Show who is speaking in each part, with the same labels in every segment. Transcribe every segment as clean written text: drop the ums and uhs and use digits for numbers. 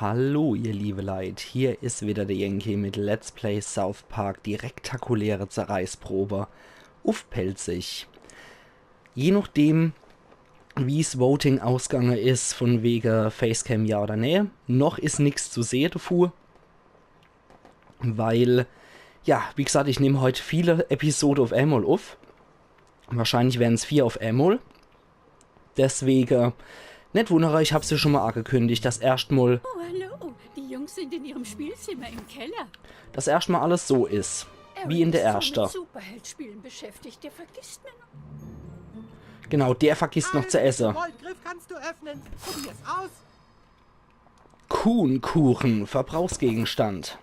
Speaker 1: Hallo ihr liebe Leid, hier ist wieder der Yankee mit Let's Play South Park, die rektakuläre Zerreißprobe. Pelzig. Je nachdem, wie es Voting ausgegangen ist, von wegen Facecam ja oder nee, noch ist nichts zu sehen davor. Weil, ja, wie gesagt, ich nehme heute viele Episoden auf einmal auf. Wahrscheinlich werden es 4 auf einmal. Deswegen, nicht wundere, ich habe es ja schon mal angekündigt, dass erstmal...
Speaker 2: Oh, hallo. Die Jungs sind in ihrem Spielzimmer im Keller.
Speaker 1: Dass erstmal alles so ist, wie in der ersten.
Speaker 2: Er ist so mit Superheldspielen beschäftigt, der vergisst mir noch.
Speaker 1: Genau, der vergisst noch zu essen.
Speaker 3: Goldgriff kannst du öffnen. Probier's aus.
Speaker 1: Kuhnkuchen, Verbrauchsgegenstand.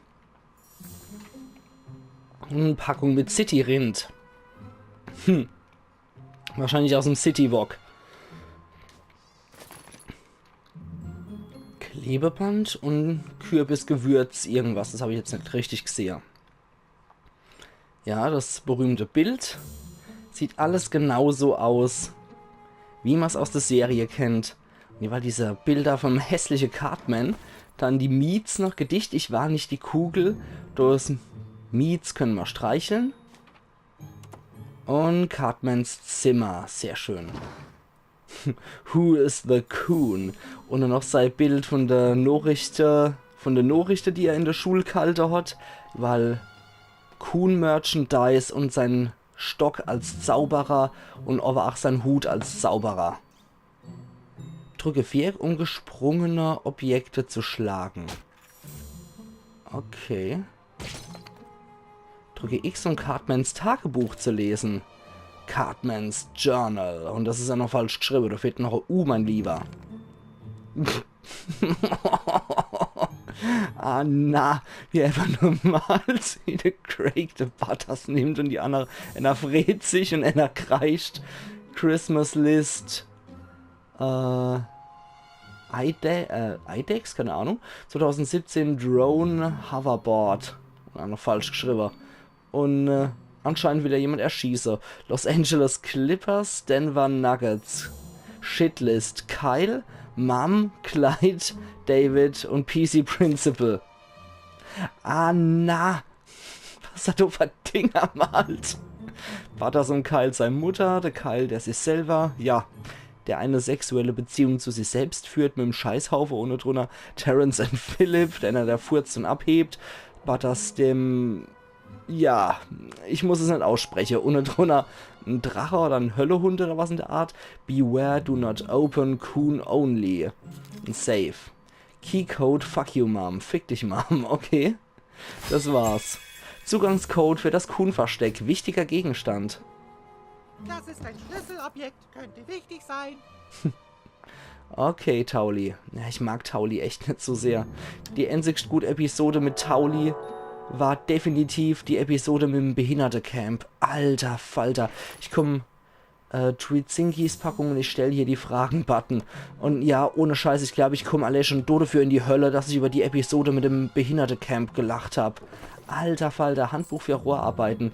Speaker 1: Eine Packung mit City-Rind. Wahrscheinlich aus dem City-Wok. Klebeband und Kürbisgewürz, irgendwas. Das habe ich jetzt nicht richtig gesehen. Ja, das berühmte Bild. Sieht alles genauso aus, wie man es aus der Serie kennt. Und hier war diese Bilder vom hässlichen Cartman. Dann die Miets noch Gedicht. Ich war nicht die Kugel. Das Miets können wir streicheln. Und Cartmans Zimmer. Sehr schön. Who is the Coon? Und dann noch sein Bild von der Nachrichten, die er in der Schulkalte hat. Weil Coon Merchandise und sein Stock als Zauberer und aber auch sein Hut als Zauberer. Drücke 4, um gesprungene Objekte zu schlagen. Okay. Drücke X, um Cartmans Tagebuch zu lesen. Cartmans Journal. Und das ist ja noch falsch geschrieben. Da fehlt noch ein U, mein Lieber. Ah, na, wie einfach normal wie der Craig the Butters nimmt und die andere, einer freut sich und einer kreischt. Christmas List. IDEX, keine Ahnung. 2017 Drone Hoverboard. Noch falsch geschrieben. Und anscheinend will ja jemand erschießen. Los Angeles Clippers, Denver Nuggets. Shitlist Kyle, Mom, Clyde, David und PC Principal. Ah, na. Was hat er für Dinger malt? Butters und Kyle seine Mutter, der Kyle, der sich selber, ja, der eine sexuelle Beziehung zu sich selbst führt mit dem Scheißhaufe ohne drunter. Terrence und Philip, der einer der furzt und abhebt. Butters dem, ja, ich muss es nicht aussprechen, ohne drunter ein Drache oder ein Höllehund oder was in der Art. Beware, do not open, Coon only. Ein Save. Keycode, fuck you, Mom. Fick dich, Mom. Okay. Das war's. Zugangscode für das Coon-Versteck. Wichtiger Gegenstand.
Speaker 3: Das ist ein Schlüsselobjekt. Könnte wichtig sein.
Speaker 1: Okay, Tauli. Ja, ich mag Tauli echt nicht so sehr. Die einzigste gute Episode mit Tauli war definitiv die Episode mit dem Behindertencamp. Alter Falter. Ich komme Tweetzinkis Packung und ich stelle hier die Fragen-Button. Und ja, ohne Scheiß, ich glaube, ich komme alle schon dafür in die Hölle, dass ich über die Episode mit dem Behindertencamp gelacht habe. Alter Falter, Handbuch für Rohrarbeiten.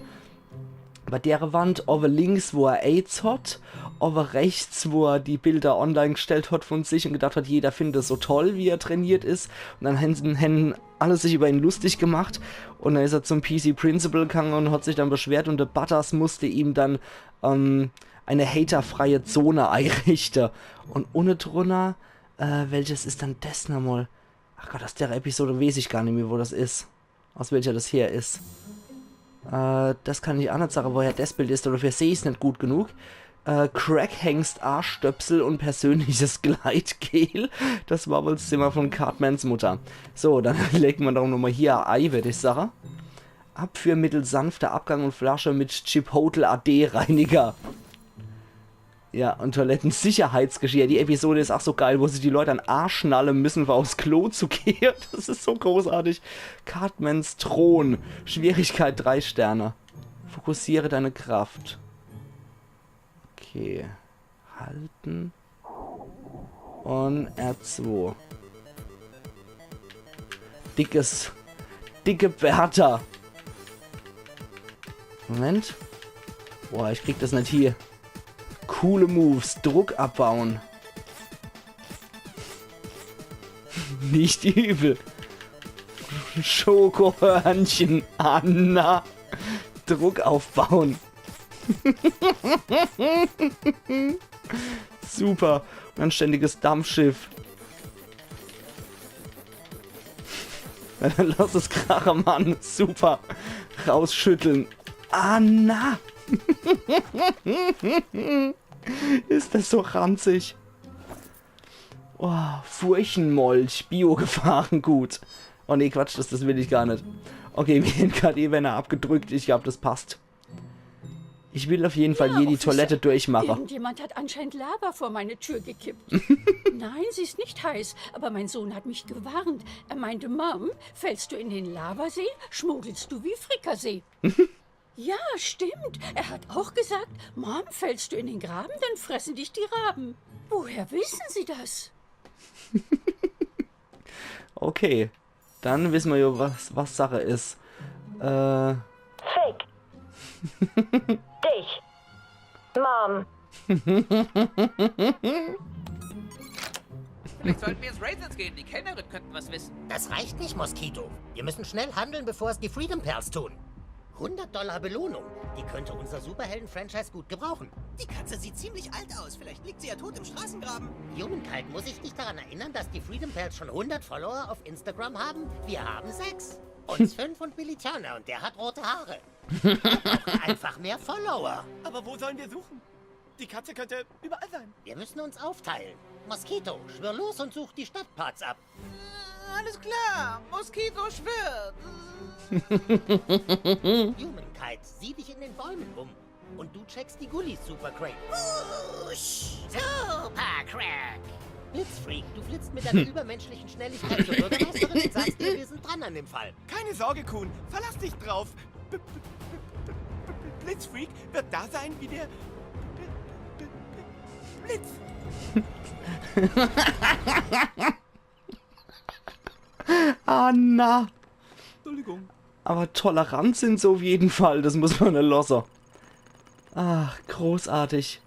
Speaker 1: Bei der Wand, over links, wo er AIDS hat, over rechts, wo er die Bilder online gestellt hat von sich und gedacht hat, jeder findet es so toll, wie er trainiert ist. Und dann haben alle sich über ihn lustig gemacht. Und dann ist er zum PC Principal gegangen und hat sich dann beschwert und der Butters musste ihm dann eine haterfreie Zone einrichten. Und ohne drunter, welches ist dann das nochmal? Ach Gott, aus der Episode weiß ich gar nicht mehr, wo das ist. Aus welcher das hier ist. Das kann ich auch nicht sagen, woher das Bild ist, oder dafür sehe ich es nicht gut genug. Crackhengst, Arschstöpsel und persönliches Gleitgel. Das war wohl das Zimmer von Cartmans Mutter. So, dann legt man darum nochmal hier ein Ei, würde ich sagen. Abführmittel, sanfter Abgang und Flasche mit Chipotle AD-Reiniger. Ja, und Toilettensicherheitsgeschirr. Die Episode ist auch so geil, wo sich die Leute an Arsch schnallen müssen, um aufs Klo zu gehen. Das ist so großartig. Cartmans Thron. Schwierigkeit 3 Sterne. Fokussiere deine Kraft. Okay. Halten. Und R2. Dicke Bertha. Moment. Boah, ich krieg das nicht hier. Coole Moves, Druck abbauen. Nicht übel. Schokohörnchen, Anna. Druck aufbauen. Super. Und ein ständiges Dampfschiff. Lass es krachen, Mann. Super. Rausschütteln. Anna. Ist das so ranzig. Oh, Furchenmolch. Bio-Gefahrengut. Oh nee, Quatsch, das will ich gar nicht. Okay, WNKD, wenn er abgedrückt. Ich glaube, das passt. Ich will auf jeden Fall hier die Toilette durchmachen.
Speaker 2: Irgendjemand hat anscheinend Lava vor meine Tür gekippt. Nein, sie ist nicht heiß, aber mein Sohn hat mich gewarnt. Er meinte, Mom, fällst du in den Lavasee, schmuggelst du wie Frikassee. Ja, stimmt. Er hat auch gesagt, Mom, fällst du in den Graben, dann fressen dich die Raben. Woher wissen Sie das?
Speaker 1: Okay, dann wissen wir ja, was Sache ist.
Speaker 4: Fake. Dich. Mom.
Speaker 5: Vielleicht sollten wir ins Raisins gehen. Die Kellnerin könnten was wissen.
Speaker 3: Das reicht nicht, Moskito. Wir müssen schnell handeln, bevor es die Freedom Pals tun. $100 Belohnung. Die könnte unser Superhelden-Franchise gut gebrauchen.
Speaker 6: Die Katze sieht ziemlich alt aus. Vielleicht liegt sie ja tot im Straßengraben.
Speaker 3: Humankind, muss ich dich daran erinnern, dass die Freedom Pals schon 100 Follower auf Instagram haben? Wir haben 6. Uns 5 und Billy Turner und der hat rote Haare. Wir brauchen einfach mehr Follower.
Speaker 6: Aber wo sollen wir suchen? Die Katze könnte überall sein.
Speaker 3: Wir müssen uns aufteilen. Moskito, schwör los und such die Stadtparts ab.
Speaker 6: Alles klar. Moskito schwirrt.
Speaker 3: Humankind, sieh dich in den Bäumen um. Und du checkst die Gullis, Super Craig. Super Craig! Blitzfreak, du flitzt mit deiner übermenschlichen Schnelligkeit zur Bürgermeisterin und sagst ihr, wir sind dran an dem Fall.
Speaker 6: Keine Sorge, Kuhn. Verlass dich drauf. Blitzfreak wird da sein wie der Blitz.
Speaker 1: Anna.
Speaker 6: Entschuldigung.
Speaker 1: Aber tolerant sind sie auf jeden Fall, das muss man lassen. Ach, großartig.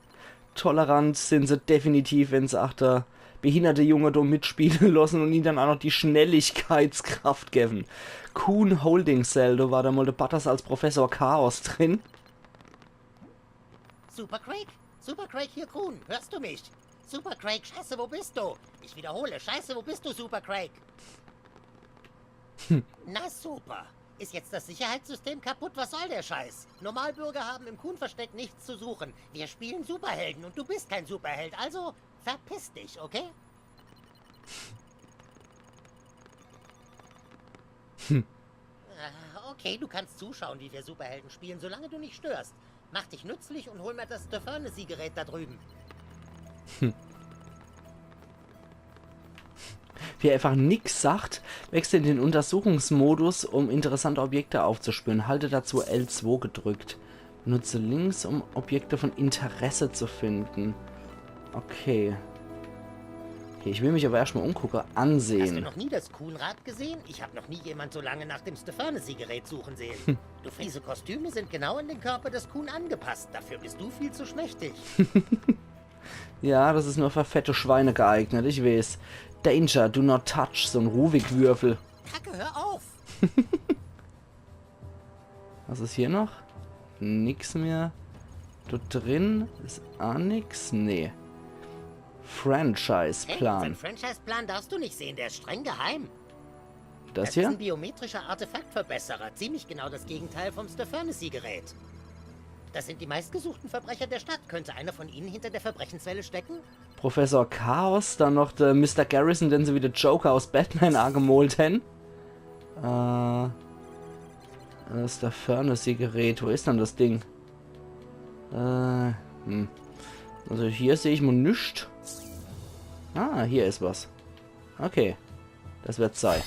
Speaker 1: Tolerant sind sie definitiv, wenn sie auch der behinderte Junge da mitspielen lassen und ihm dann auch noch die Schnelligkeitskraft geben. Kuhn Holding Cell, da war da mal der Butters als Professor Chaos drin.
Speaker 3: Super Craig? Super Craig, hier Kuhn, hörst du mich? Super Craig, scheiße, wo bist du? Ich wiederhole, scheiße, wo bist du, Super Craig? Na super. Ist jetzt das Sicherheitssystem kaputt? Was soll der Scheiß? Normalbürger haben im Kuhn-Versteck nichts zu suchen. Wir spielen Superhelden und du bist kein Superheld, also verpiss dich, okay? Okay, du kannst zuschauen, wie wir Superhelden spielen, solange du nicht störst. Mach dich nützlich und hol mir das Stefanesi-Gerät da drüben.
Speaker 1: Wie er einfach nix sagt, wechselt in den Untersuchungsmodus, um interessante Objekte aufzuspüren. Halte dazu L2 gedrückt. Benutze links, um Objekte von Interesse zu finden. Okay. Okay, ich will mich aber erstmal umgucken.
Speaker 3: Hast du
Speaker 1: Ansehen.
Speaker 3: noch nie das Kuhn-Rad gesehen? Ich habe noch nie jemand so lange nach dem Stefanesi-Gerät suchen sehen. Diese Kostüme sind genau an den Körper des Kuhn angepasst. Dafür bist du viel zu schmächtig.
Speaker 1: Ja, das ist nur für fette Schweine geeignet, ich weiß. Danger, do not touch, so ein Ruvik-Würfel.
Speaker 3: Kacke, hör auf!
Speaker 1: Was ist hier noch? Nix mehr. Dort drin ist auch nix? Nee.
Speaker 3: Hey,
Speaker 1: Franchise-Plan.
Speaker 3: unseren Franchise-Plan darfst du nicht sehen, der ist streng geheim.
Speaker 1: Das
Speaker 3: ist ein
Speaker 1: hier?
Speaker 3: biometrischer Artefaktverbesserer, ziemlich genau das Gegenteil vom Stefanesi-Gerät. Das sind die meistgesuchten Verbrecher der Stadt. Könnte einer von ihnen hinter der Verbrechenswelle stecken?
Speaker 1: Professor Chaos, dann noch der Mr. Garrison, den sie wieder Joker aus Batman angemalt haben. Das ist der Furnace-Gerät. Wo ist denn das Ding? Also hier sehe ich mal nichts. Ah, hier ist was. Okay. Das wird sein.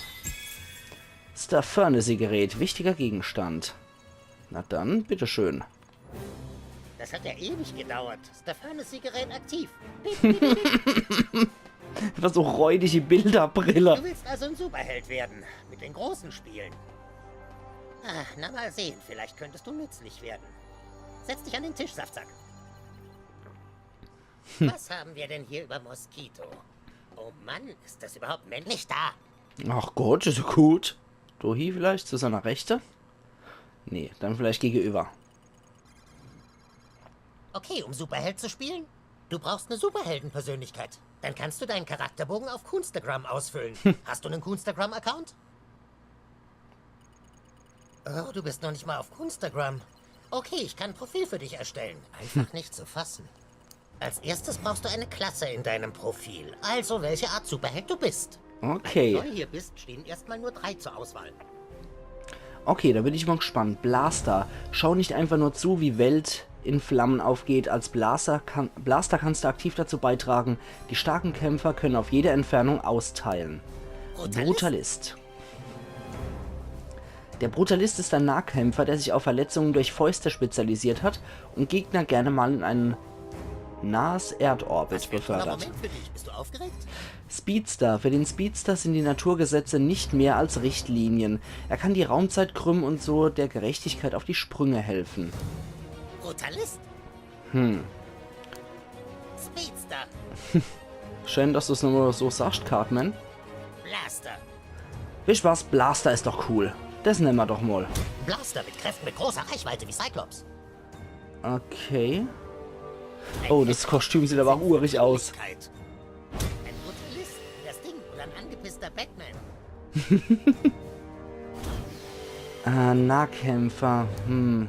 Speaker 1: Das ist der Furnace-Gerät. Wichtiger Gegenstand. Na dann, bitteschön.
Speaker 3: Das hat ja ewig gedauert. Stefanesi-Gerät aktiv. Piep, piep, piep.
Speaker 1: Das so räudige Bilderbrille.
Speaker 3: Du willst also ein Superheld werden. Mit den Großen spielen. Ach, na mal sehen. Vielleicht könntest du nützlich werden. Setz dich an den Tisch, Saftsack. Was haben wir denn hier über Moskito? Oh Mann, ist das überhaupt männlich da?
Speaker 1: Ach Gott, ist ja gut. Dohi vielleicht zu seiner Rechte? Nee, dann vielleicht gegenüber.
Speaker 3: Okay, um Superheld zu spielen? Du brauchst eine Superheldenpersönlichkeit. Dann kannst du deinen Charakterbogen auf Coonstagram ausfüllen. Hast du einen Coonstagram-Account? Oh, du bist noch nicht mal auf Coonstagram. Okay, ich kann ein Profil für dich erstellen. Einfach nicht zu fassen. Als erstes brauchst du eine Klasse in deinem Profil. Also, welche Art Superheld du bist.
Speaker 1: Okay.
Speaker 3: Wenn du neu hier bist, stehen erstmal nur 3 zur Auswahl.
Speaker 1: Okay, da bin ich mal gespannt. Blaster. Schau nicht einfach nur zu, wie Welt in Flammen aufgeht. Als Blaster kannst du aktiv dazu beitragen. Die starken Kämpfer können auf jede Entfernung austeilen. Brutalist. Der Brutalist ist ein Nahkämpfer, der sich auf Verletzungen durch Fäuste spezialisiert hat und Gegner gerne mal in ein nahes Erdorbit befördert.
Speaker 3: Moment für dich. Bist du aufgeregt?
Speaker 1: Speedster. Für den Speedster sind die Naturgesetze nicht mehr als Richtlinien. Er kann die Raumzeit krümmen und so der Gerechtigkeit auf die Sprünge helfen.
Speaker 3: Brutalist? Speedster.
Speaker 1: Schön, dass du es nochmal so sagst, Cartman.
Speaker 3: Blaster.
Speaker 1: Wisst was? Blaster ist doch cool. Das nehmen wir doch mal.
Speaker 3: Blaster mit Kräften mit großer Reichweite wie Cyclops.
Speaker 1: Okay. Oh, das Kostüm sieht aber urig aus.
Speaker 3: Ein Brutalist, das Ding oder ein angepisster Batman.
Speaker 1: Nahkämpfer.
Speaker 3: Ein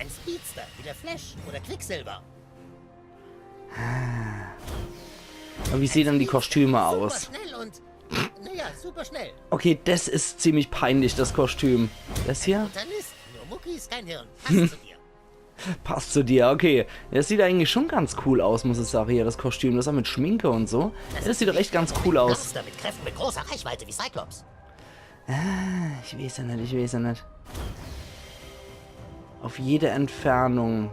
Speaker 3: Speedster wie der Flash oder Quicksilver.
Speaker 1: Aber wie sehen dann die Kostüme aus?
Speaker 3: Super schnell und... Naja, super schnell.
Speaker 1: Okay, das ist ziemlich peinlich, das Kostüm. Das hier?
Speaker 3: Brutalist, nur Muckis, kein Hirn. Passt zu dir.
Speaker 1: Passt zu dir, okay. Das sieht eigentlich schon ganz cool aus, muss ich sagen, hier, das Kostüm. Das auch mit Schminke und so. Ja, das sieht doch echt ganz cool aus.
Speaker 3: Blaster mit Kräften mit großer Reichweite wie Cyclops.
Speaker 1: Ich weiß ja nicht. Auf jede Entfernung.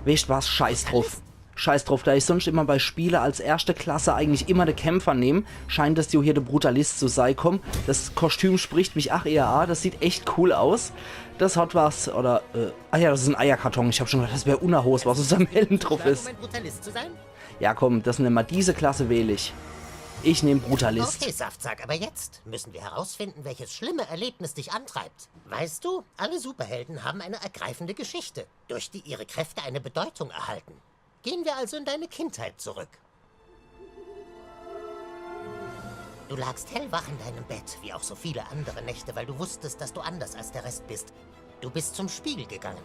Speaker 1: Weißt was? Scheiß drauf. Scheiß drauf, da ich sonst immer bei Spiele als erste Klasse eigentlich immer den Kämpfer nehme, scheint das hier der Brutalist zu sein. Komm, das Kostüm spricht mich eher an, das sieht echt cool aus. Das hat was, oder, ja, das ist ein Eierkarton. Ich habe schon gedacht, das wäre Unerhos, was aus am Helm drauf ist.
Speaker 3: Um ein Brutalist zu sein?
Speaker 1: Ja komm, das nehmen wir, diese Klasse wähle ich. Ich nehme Brutalist.
Speaker 3: Okay, Saftsack, aber jetzt müssen wir herausfinden, welches schlimme Erlebnis dich antreibt. Weißt du, alle Superhelden haben eine ergreifende Geschichte, durch die ihre Kräfte eine Bedeutung erhalten. Gehen wir also in deine Kindheit zurück. Du lagst hellwach in deinem Bett, wie auch so viele andere Nächte, weil du wusstest, dass du anders als der Rest bist. Du bist zum Spiegel gegangen.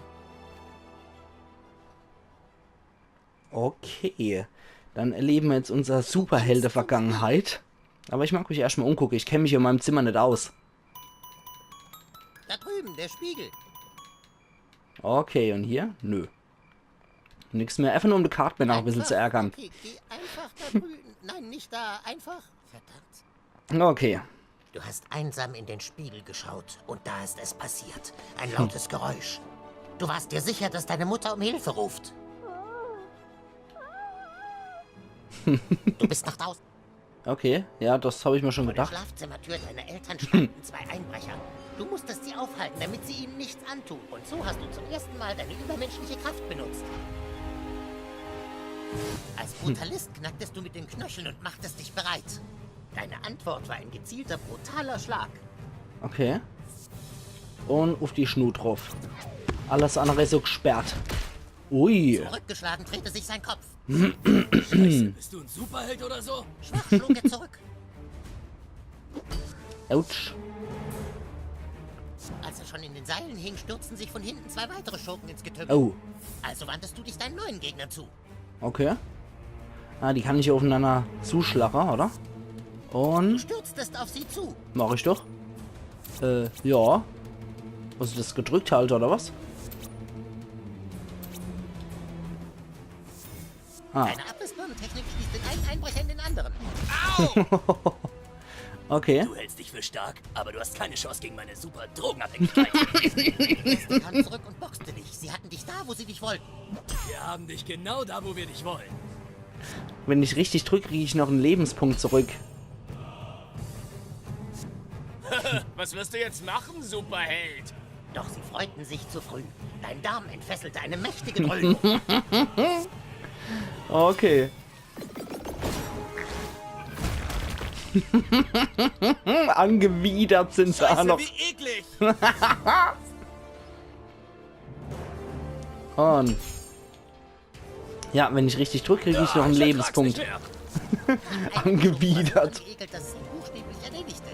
Speaker 1: Okay, dann erleben wir jetzt unsere Superhelden-Vergangenheit. Aber ich mag mich erstmal umgucken, ich kenne mich in meinem Zimmer nicht aus.
Speaker 3: Da drüben, der Spiegel.
Speaker 1: Okay, und hier? Nö. Nix mehr, einfach nur um die Cartman noch ein bisschen zu ärgern.
Speaker 3: Okay, geh einfach da drüben. Nein, nicht da, einfach. Verdammt.
Speaker 1: Okay.
Speaker 3: Du hast einsam in den Spiegel geschaut und da ist es passiert. Ein lautes Geräusch. Du warst dir sicher, dass deine Mutter um Hilfe ruft. Du bist nach draußen.
Speaker 1: Okay, ja, das habe ich mir schon
Speaker 3: Vor der
Speaker 1: gedacht.
Speaker 3: Schlafzimmertür deiner Eltern standen 2 Einbrecher. Du musstest sie aufhalten, damit sie ihnen nichts antun. Und so hast du zum ersten Mal deine übermenschliche Kraft benutzt. Als Brutalist knacktest du mit den Knöcheln und machtest dich bereit. Deine Antwort war ein gezielter, brutaler Schlag.
Speaker 1: Okay. Und auf die Schnur drauf. Alles andere ist so gesperrt. Ui.
Speaker 3: Zurückgeschlagen drehte sich sein Kopf.
Speaker 6: Scheiße, bist du ein Superheld oder so?
Speaker 3: Schwach schlug er zurück.
Speaker 1: Autsch.
Speaker 3: Als er schon in den Seilen hing, stürzten sich von hinten 2 weitere Schurken ins Getümmel.
Speaker 1: Oh.
Speaker 3: Also wandtest du dich deinen neuen Gegnern zu.
Speaker 1: Okay. Ah, die kann ich aufeinander zuschlagen, oder?
Speaker 3: Du
Speaker 1: Und...
Speaker 3: stürztest auf sie zu.
Speaker 1: Mach ich doch. Ja. Muss ich das gedrückt halt, oder was? Ah.
Speaker 3: Deine Abrissbirnentechnik schließt den einen Einbrecher in den anderen.
Speaker 6: Au!
Speaker 1: Okay.
Speaker 6: Du hältst dich für stark, aber du hast keine Chance gegen meine super Drogenabhängigkeit.
Speaker 3: Du kamst zurück und boxte dich. Sie hatten dich da, wo sie dich wollten.
Speaker 6: Wir haben dich genau da, wo wir dich wollen.
Speaker 1: Wenn ich richtig drücke, kriege ich noch einen Lebenspunkt zurück.
Speaker 7: Was wirst du jetzt machen, Superheld?
Speaker 3: Doch sie freuten sich zu früh. Dein Darm entfesselte eine mächtige Dröhnung.
Speaker 1: Okay. Angewidert sind sie auch
Speaker 7: Scheiße,
Speaker 1: noch.
Speaker 7: wie eklig.
Speaker 1: Und ja, wenn ich richtig drücke, kriege ich noch einen
Speaker 7: Ich
Speaker 1: Lebenspunkt.
Speaker 7: ertrag's nicht mehr.
Speaker 1: Angewidert.
Speaker 3: Geekelt, dass es ihn buchstäblich erledigte.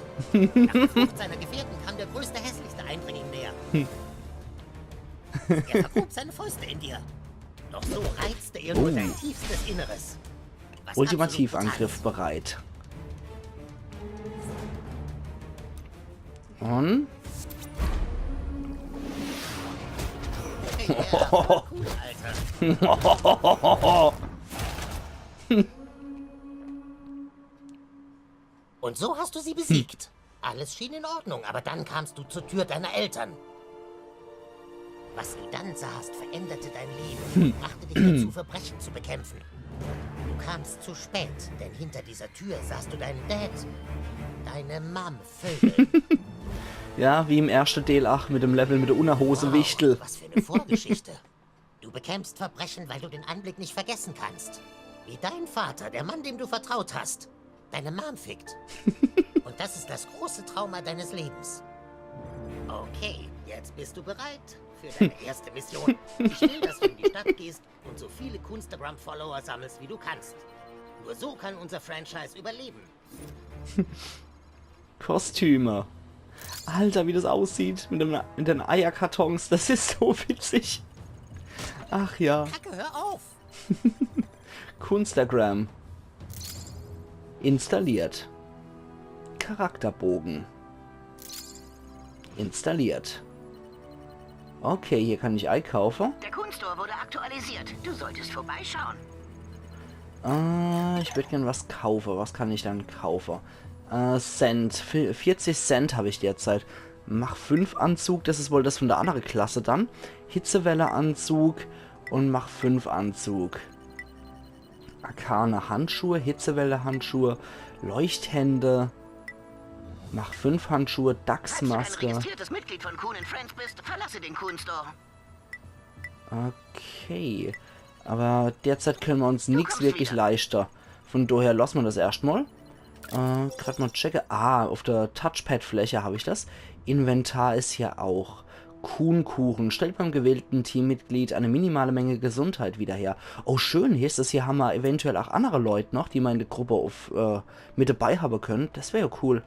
Speaker 3: Nach der Flucht seiner Gefährten kam der größte, hässlichste Eindringling näher. Er vergrub seine Fäuste in dir. Doch so reizte er nur dein tiefstes Inneres. Was
Speaker 1: Ultimativangriff bereit. Und
Speaker 3: absolut- Ja, cool, Alter. Und so hast du sie besiegt. Alles schien in Ordnung, aber dann kamst du zur Tür deiner Eltern. Was du dann sahst, veränderte dein Leben und brachte dich dazu, Verbrechen zu bekämpfen. Du kamst zu spät, denn hinter dieser Tür sahst du deinen Dad, deine Mom vögeln.
Speaker 1: ja, wie im ersten Teil 8 mit dem Level mit der Unterhose Wichtel.
Speaker 3: Was für eine Vorgeschichte. Du bekämpfst Verbrechen, weil du den Anblick nicht vergessen kannst. Wie dein Vater, der Mann, dem du vertraut hast, deine Mom fickt. Und das ist das große Trauma deines Lebens. Okay, jetzt bist du bereit für deine erste Mission. Ich will, dass du in die Stadt gehst und so viele Kunstagram-Follower sammelst, wie du kannst. Nur so kann unser Franchise überleben.
Speaker 1: Kostüme. Alter, wie das aussieht mit den Eierkartons. Das ist so witzig. Ach ja.
Speaker 3: Kacke, hör auf!
Speaker 1: Kunstagram. Installiert. Charakterbogen. Installiert. Okay, hier kann ich einkaufen.
Speaker 8: Der Kunststore wurde aktualisiert. Du solltest vorbeischauen.
Speaker 1: Ich würde gern was kaufen. Was kann ich dann kaufen? Cent. 40 Cent habe ich derzeit. Mach 5 Anzug. Das ist wohl das von der anderen Klasse dann. Hitzewelle Anzug. Und mach 5 Anzug. Arkane Handschuhe. Hitzewelle Handschuhe. Leuchthände. Mach 5 Handschuhe.
Speaker 8: Falls du ein
Speaker 1: Dachsmaske.
Speaker 8: registriertes Mitglied von Kuhn Friends bist, verlasse den Kunststore.
Speaker 1: Okay. Aber derzeit können wir uns nichts
Speaker 8: kommst
Speaker 1: wirklich
Speaker 8: wieder.
Speaker 1: leichter. Von daher lassen wir das erstmal. Gerade mal checke. Ah, auf der Touchpad-Fläche habe ich das. Inventar ist hier auch. Kuhnkuchen. Stellt beim gewählten Teammitglied eine minimale Menge Gesundheit wieder her. Oh, schön. Hier ist es. Hier haben wir eventuell auch andere Leute noch, die wir in der Gruppe mit dabei haben können. Das wäre ja cool.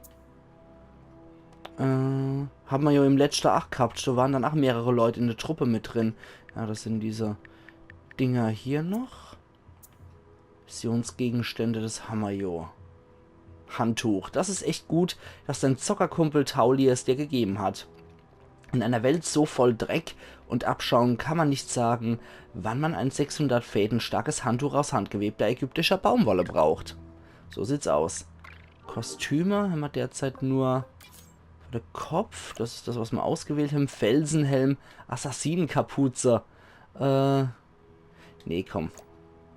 Speaker 1: Haben wir ja im letzten 8 gehabt. Da waren dann auch mehrere Leute in der Truppe mit drin. Ja, das sind diese Dinger hier noch. Missionsgegenstände, das haben wir ja. Handtuch. Das ist echt gut, dass dein Zockerkumpel Tauli es dir gegeben hat. In einer Welt so voll Dreck und Abschaum kann man nicht sagen, wann man ein 600 Fäden starkes Handtuch aus handgewebter ägyptischer Baumwolle braucht. So sieht's aus. Kostüme haben wir derzeit nur für den Kopf. Das ist das, was wir ausgewählt haben. Felsenhelm, Assassinenkapuze. Nee, komm.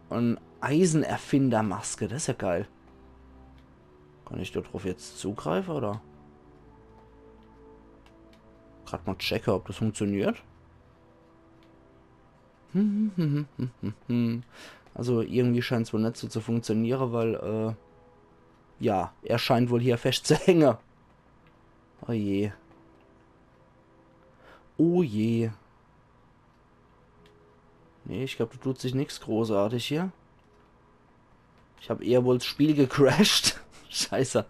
Speaker 1: Und Eisenerfindermaske, das ist ja geil. Kann ich darauf jetzt zugreifen, oder? Gerade mal checken, ob das funktioniert. Also irgendwie scheint es wohl nicht so zu funktionieren, weil, ja, er scheint wohl hier fest zu hängen. Oh je. Oh je. Nee, ich glaube, da tut sich nichts großartig hier. Ich habe eher wohl das Spiel gecrashed. Scheiße.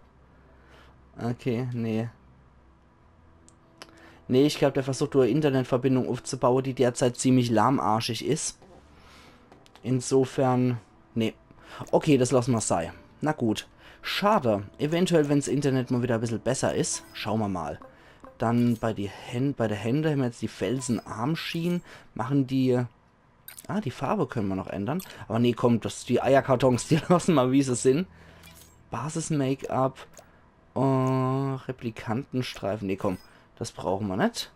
Speaker 1: Okay, nee. Nee, ich glaube, der versucht eine Internetverbindung aufzubauen, die derzeit ziemlich lahmarschig ist. Insofern, nee. Okay, das lassen wir sein. Na gut. Schade. Eventuell, wenn das Internet mal wieder ein bisschen besser ist. Schauen wir mal. Dann bei der Hände haben wir jetzt die Felsenarmschienen. Machen die... Ah, die Farbe können wir noch ändern. Aber nee, komm, die Eierkartons, die lassen wir, wie sie sind. Basis-Make-up. Replikantenstreifen. Nee, komm, das brauchen wir nicht.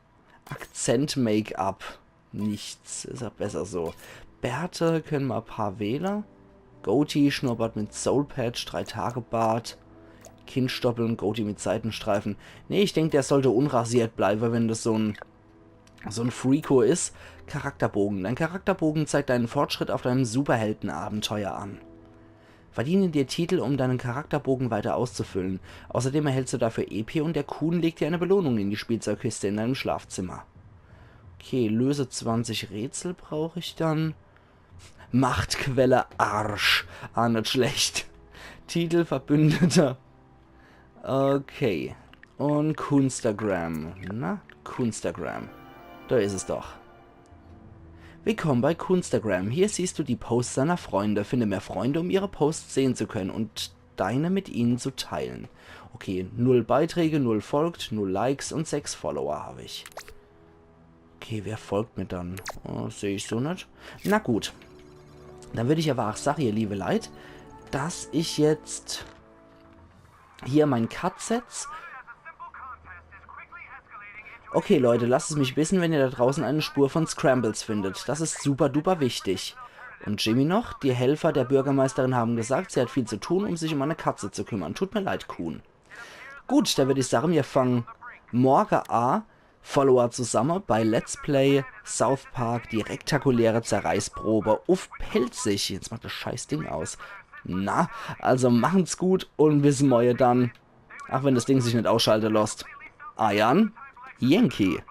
Speaker 1: Akzent-Make-up. Nichts. Ist ja besser so. Bärte können wir ein paar wählen. Goatee, Schnurrbart mit Soulpatch, 3-Tage-Bart. Kinnstoppeln, Goatee mit Seitenstreifen. Nee, ich denke, der sollte unrasiert bleiben, wenn das so ein Freako ist. Charakterbogen. Dein Charakterbogen zeigt deinen Fortschritt auf deinem Superheldenabenteuer an. Verdiene dir Titel, um deinen Charakterbogen weiter auszufüllen. Außerdem erhältst du dafür EP und der Kuhn legt dir eine Belohnung in die Spielzeugkiste in deinem Schlafzimmer. Okay, löse 20 Rätsel brauche ich dann. Machtquelle Arsch. Ah, nicht schlecht. Titel Verbündeter. Okay. Und Kunstagram. Na, Kunstagram. Da ist es doch. Willkommen bei Kunstagram. Hier siehst du die Posts deiner Freunde. Finde mehr Freunde, um ihre Posts sehen zu können und deine mit ihnen zu teilen. Okay, 0 Beiträge, 0 folgt, 0 Likes und 6 Follower habe ich. Okay, wer folgt mir dann? Oh, sehe ich so nicht. Na gut. Dann würde ich aber auch sagen, ihr liebe Leute, dass ich jetzt hier meinen Cut setze. Okay, Leute, lasst es mich wissen, wenn ihr da draußen eine Spur von Scrambles findet. Das ist super duper wichtig. Und Jimmy noch, die Helfer der Bürgermeisterin haben gesagt, sie hat viel zu tun, um sich um eine Katze zu kümmern. Tut mir leid, Kuhn. Gut, dann würde ich sagen, wir fangen morgen an. Follower zusammen bei Let's Play South Park, die rektakuläre Zerreißprobe auf Pelzig. Jetzt macht das scheiß Ding aus. Na, also machen's gut und bis morgen dann. Ach, wenn das Ding sich nicht ausschalten lässt. Ayan Yankee.